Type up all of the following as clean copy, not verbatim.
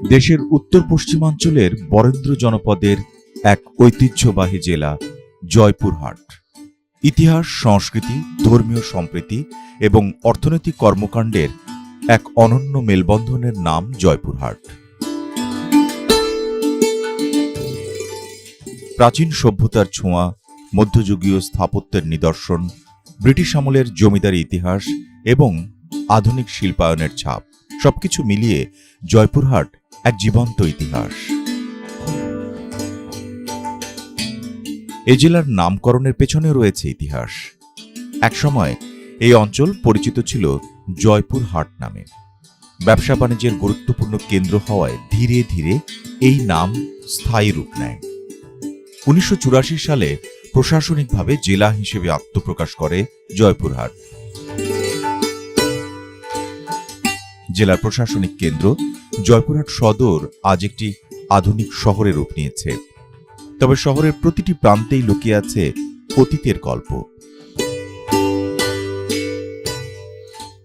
দেশের উত্তর পশ্চিমাঞ্চলের বরেন্দ্র জনপদের এক ঐতিহ্যবাহী জেলা জয়পুরহাট। ইতিহাস, সংস্কৃতি, ধর্মীয় সম্প্রীতি এবং অর্থনৈতিক কর্মকাণ্ডের এক অনন্য মেলবন্ধনের নাম জয়পুরহাট। প্রাচীন সভ্যতার ছোঁয়া, মধ্যযুগীয় স্থাপত্যের নিদর্শন, ব্রিটিশ আমলের জমিদারি ইতিহাস এবং আধুনিক শিল্পায়নের ছাপ, সবকিছু মিলিয়ে জয়পুরহাট এক জীবন্ত ইতিহাস। এই জেলার নামকরণের পেছনে রয়েছে ইতিহাস। একসময় এই অঞ্চল পরিচিত ছিল জয়পুরহাট নামে। ব্যবসা বাণিজ্যের গুরুত্বপূর্ণ কেন্দ্র হওয়ায় ধীরে ধীরে এই নাম স্থায়ী রূপ নেয়। 1984 সালে প্রশাসনিকভাবে জেলা হিসেবে আত্মপ্রকাশ করে জয়পুরহাট। জেলার প্রশাসনিক কেন্দ্র জয়পুরহাট সদর আজ একটি আধুনিক শহরে রূপ নিয়েছে। তবে শহরের প্রতিটি প্রান্তেই লুকিয়ে আছে অতীতের গল্প।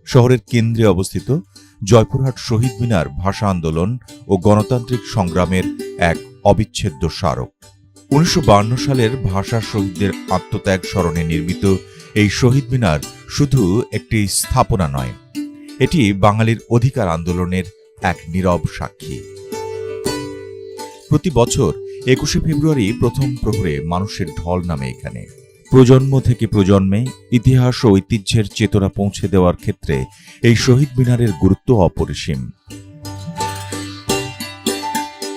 শহরের কেন্দ্রে অবস্থিত জয়পুরহাট শহীদ মিনার ভাষা আন্দোলন ও গণতান্ত্রিক সংগ্রামের এক অবিচ্ছেদ্য স্মারক। 1952 সালের ভাষা শহীদদের আত্মত্যাগ স্মরণে নির্মিত এই শহীদ মিনার শুধু একটি স্থাপনা নয়, এটি বাঙালির অধিকার আন্দোলনের এক নীরব সাক্ষী। প্রতি বছর 21শে ফেব্রুয়ারি প্রথম প্রহরে মানুষের ঢল নামে এখানে। প্রজন্ম থেকে প্রজন্মে ইতিহাস ও ঐতিহ্যের চেতনা পৌঁছে দেওয়ার ক্ষেত্রে এই শহীদ মিনারের গুরুত্ব অপরিসীম।